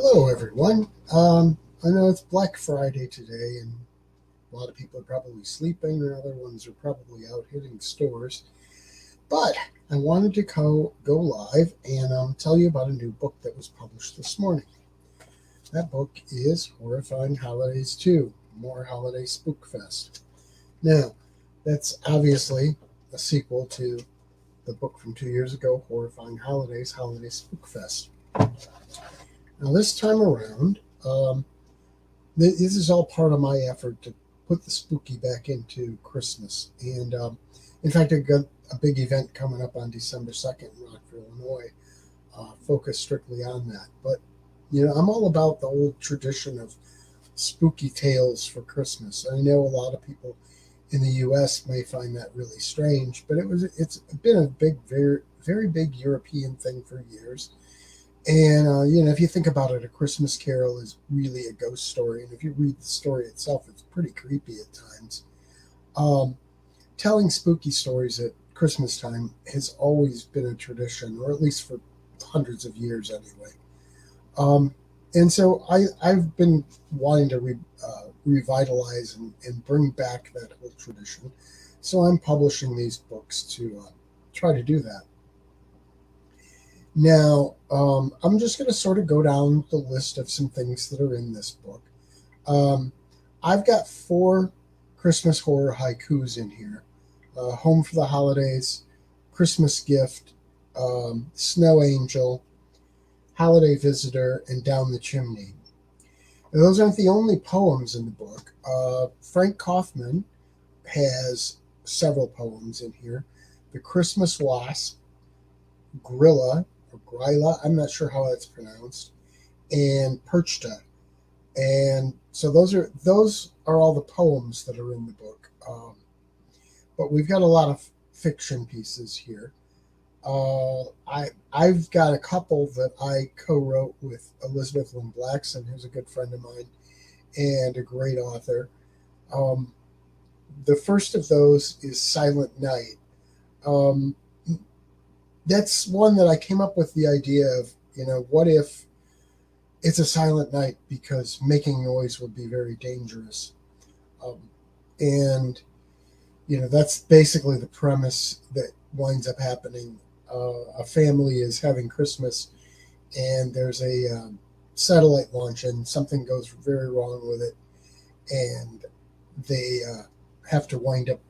Hello, everyone. I know it's Black Friday today, and a lot of people are probably sleeping, and other ones are probably out hitting stores. But I wanted to go live and tell you about a new book that was published this morning. That book is Horrifying Holidays Two, More Holiday Spookfest. Now, that's obviously a sequel to the book from 2 years ago, Horrifying Holidays, Holiday Spookfest. Now, this time around, this is all part of my effort to put the spooky back into Christmas. And in fact, I've got a big event coming up on December 2nd in Rockville, Illinois, focused strictly on that. But, I'm all about the old tradition of spooky tales for Christmas. I know a lot of people in the U.S. may find that really strange, but it's been a big, very, very big European thing for years. And, if you think about it, A Christmas Carol is really a ghost story. And if you read the story itself, it's pretty creepy at times. Um, Telling spooky stories at Christmas time has always been a tradition, or at least for hundreds of years anyway. Um, and so I've been wanting to revitalize and bring back that whole tradition. So I'm publishing these books to try to do that. Now, I'm just going to sort of go down the list of some things that are in this book. Um, I've got four Christmas horror haikus in here: Home for the Holidays, Christmas Gift, Snow Angel, Holiday Visitor, and Down the Chimney. And those aren't the only poems in the book. Frank Kaufman has several poems in here: The Christmas Wasp, Grilla, or Gryla, I'm not sure how that's pronounced, and Perchta. And so those are all the poems that are in the book. But we've got a lot of fiction pieces here. I've got a couple that I co-wrote with Elizabeth Lynn Blackson, who's a good friend of mine and a great author. Um, the first of those is Silent Night. Um, that's one that I came up with the idea of, what if it's a silent night because making noise would be very dangerous. Um, and, that's basically the premise that winds up happening. A family is having Christmas and there's a satellite launch and something goes very wrong with it. And they have to wind up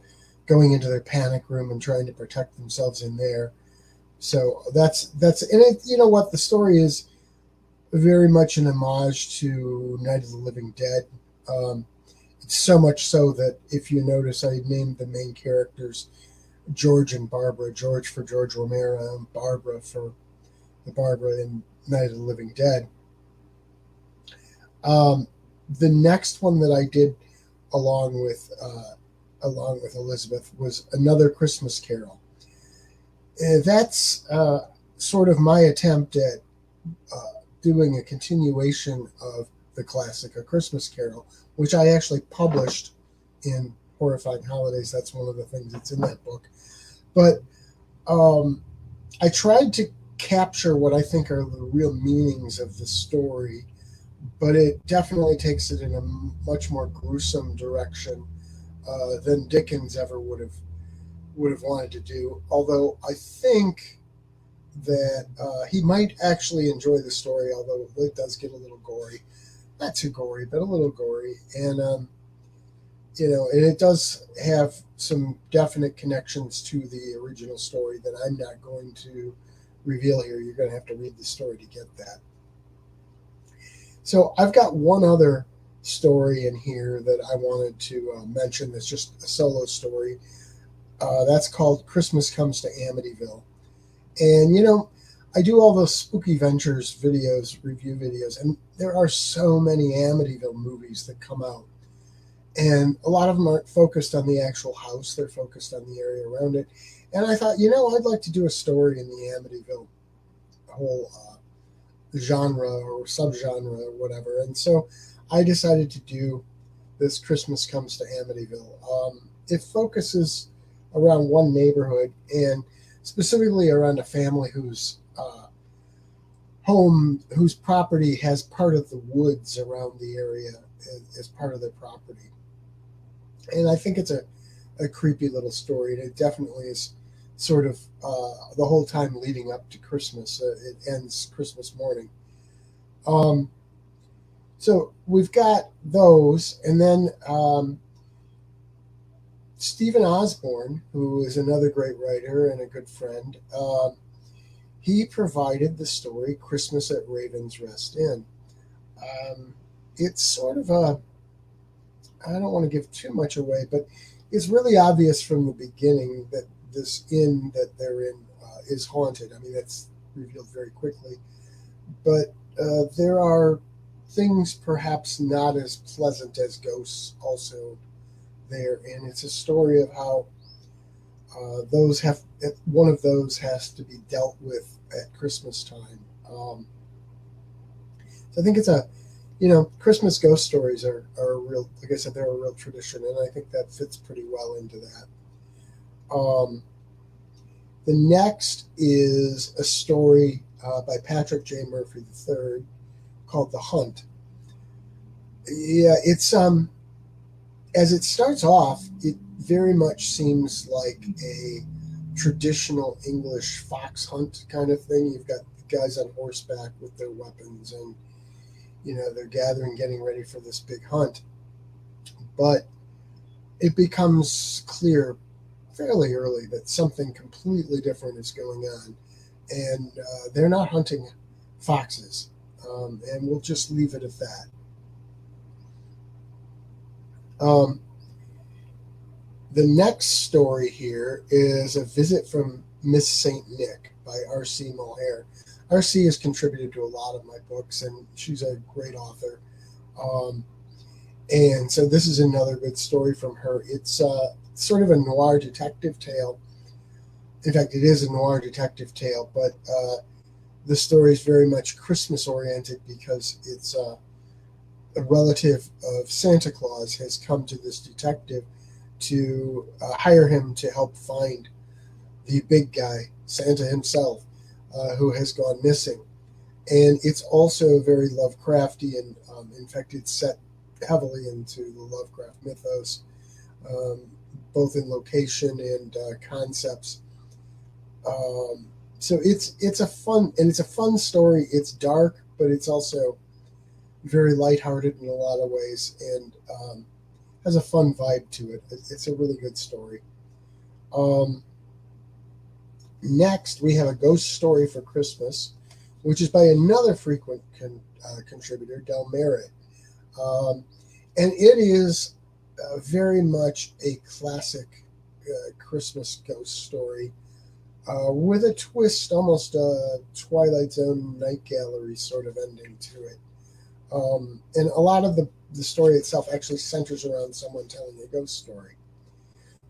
going into their panic room and trying to protect themselves in there. So that's and it, you know what, the story is very much an homage to Night of the Living Dead. Um, it's so much so that if you notice, I named the main characters George and Barbara. George for George Romero and Barbara for the Barbara in Night of the Living Dead. Um, the next one that I did along with Elizabeth was Another Christmas Carol. That's sort of my attempt at doing a continuation of the classic A Christmas Carol, which I actually published in Horrifying Holidays. That's one of the things that's in that book. But um, I tried to capture what I think are the real meanings of the story, but it definitely takes it in a much more gruesome direction than Dickens ever would have wanted to do. Although I think that he might actually enjoy the story, although it does get a little gory. Not too gory, but a little gory. And, and it does have some definite connections to the original story that I'm not going to reveal here. You're going to have to read the story to get that. So I've got one other story in here that I wanted to mention that's just a solo story. That's called Christmas Comes to Amityville. And, I do all those Spooky Ventures videos, review videos, and there are so many Amityville movies that come out. And a lot of them aren't focused on the actual house, they're focused on the area around it. And I thought, I'd like to do a story in the Amityville whole genre or subgenre or whatever. And so I decided to do this Christmas Comes to Amityville. It focuses around one neighborhood and specifically around a family whose home whose property has part of the woods around the area as part of their property. And I think it's a creepy little story, and it definitely is sort of the whole time leading up to Christmas. It ends Christmas morning. Um, so we've got those, and then Stephen Osborne, who is another great writer and a good friend, he provided the story Christmas at Raven's Rest Inn. It's sort of a, I don't want to give too much away, but it's really obvious from the beginning that this inn that they're in is haunted. I mean, that's revealed very quickly. But there are things perhaps not as pleasant as ghosts also there. And it's a story of how those have, one of those has to be dealt with at Christmas time. So I think it's a, Christmas ghost stories are a real, like I said, they're a real tradition, and I think that fits pretty well into that. Um, the next is a story by Patrick J. Murphy III called The Hunt. Yeah, it's as it starts off, it very much seems like a traditional English fox hunt kind of thing. You've got the guys on horseback with their weapons, and they're gathering, getting ready for this big hunt. But it becomes clear fairly early that something completely different is going on, and they're not hunting foxes. And we'll just leave it at that. Um, the next story here is A Visit from Miss St. Nick by R.C. Mulhare. R.C. has contributed to a lot of my books, and she's a great author. Um, and so this is another good story from her. It's sort of a noir detective tale. In fact, it is a noir detective tale, but the story is very much Christmas oriented because it's a relative of Santa Claus has come to this detective to hire him to help find the big guy, Santa himself, who has gone missing. And it's also very Lovecraftian. In fact, it's set heavily into the Lovecraft mythos, um, both in location and concepts. So it's a fun story. It's dark, but it's also very lighthearted in a lot of ways, and has a fun vibe to it. It's a really good story. Um, Next, we have A Ghost Story for Christmas, which is by another frequent contributor, Del Merritt. Um, and it is very much a classic Christmas ghost story with a twist, almost a Twilight Zone Night Gallery sort of ending to it. And a lot of the story itself actually centers around someone telling a ghost story.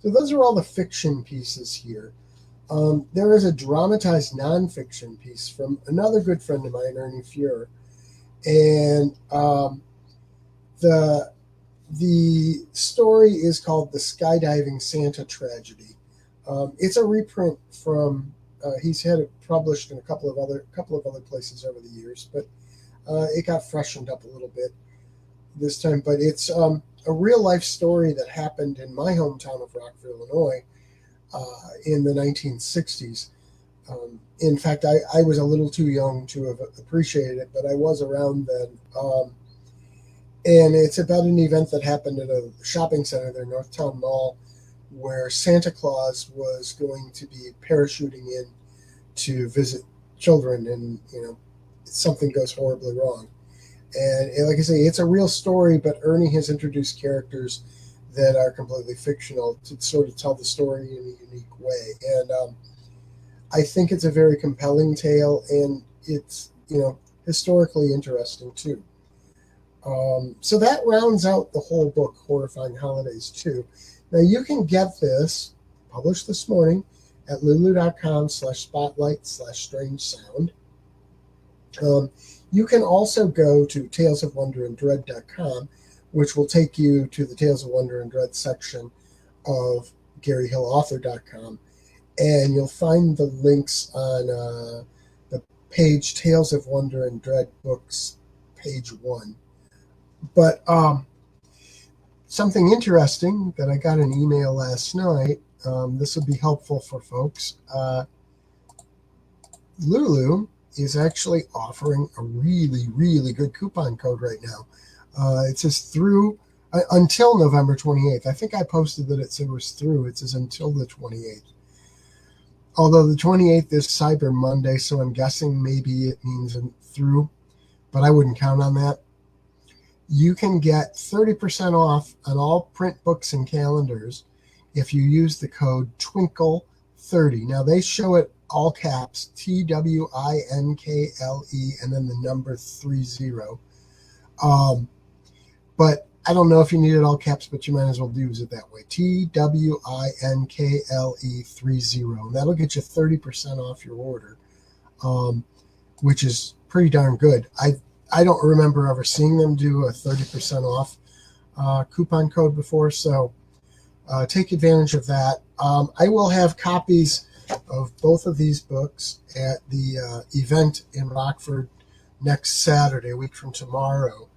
So those are all the fiction pieces here. There is a dramatized nonfiction piece from another good friend of mine, Ernie Fuhr, and the the story is called "The Skydiving Santa Tragedy." It's a reprint from. He's had it published in a couple of other places over the years, but it got freshened up a little bit this time. But it's a real life story that happened in my hometown of Rockville, Illinois, in the 1960s. In fact, I was a little too young to have appreciated it, but I was around then. And it's about an event that happened at a shopping center there, Northtown Mall, where Santa Claus was going to be parachuting in to visit children, and something goes horribly wrong. And like I say, it's a real story, but Ernie has introduced characters that are completely fictional to sort of tell the story in a unique way. And I think it's a very compelling tale, and it's historically interesting too. So that rounds out the whole book, Horrifying Holidays 2. Now you can get this published this morning at lulu.com/spotlight/strange sound. You can also go to talesofwonderandread.com, which will take you to the Tales of Wonder and Dread section of GaryHillAuthor.com, and you'll find the links on the page Tales of Wonder and Dread books, page 1. But something interesting that I got an email last night. This would be helpful for folks. Lulu is actually offering a really, really good coupon code right now. It says through until November 28th. I think I posted that it was through. It says until the 28th. Although the 28th is Cyber Monday, so I'm guessing maybe it means through, but I wouldn't count on that. You can get 30% off on all print books and calendars if you use the code TWINKLE30. Now, they show it all caps, TWINKLE, and then the number 30. But I don't know if you need it all caps, but you might as well use it that way. TWINKLE30. And that'll get you 30% off your order, which is pretty darn good. I don't remember ever seeing them do a 30% off coupon code before, so take advantage of that. I will have copies of both of these books at the event in Rockford next Saturday, a week from tomorrow.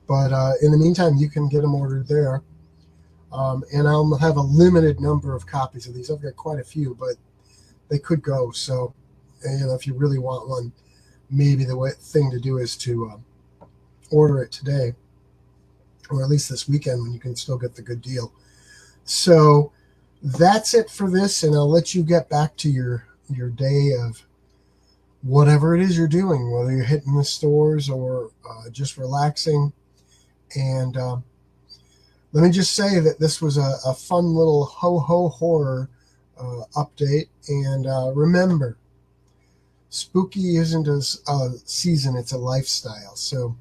But in the meantime, you can get them ordered there. And I'll have a limited number of copies of these. I've got quite a few, but they could go. So, if you really want one, maybe the thing to do is to order it today, or at least this weekend when you can still get the good deal. So that's it for this, and I'll let you get back to your day of whatever it is you're doing, whether you're hitting the stores or just relaxing. And let me just say that this was a fun little ho-ho horror update. And remember, spooky isn't a season, it's a lifestyle. So,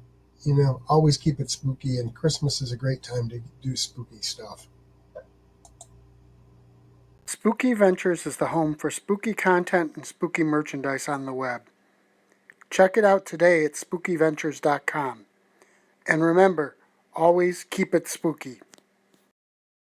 always keep it spooky, and Christmas is a great time to do spooky stuff. Spooky Ventures is the home for spooky content and spooky merchandise on the web. Check it out today at spookyventures.com. And remember, always keep it spooky.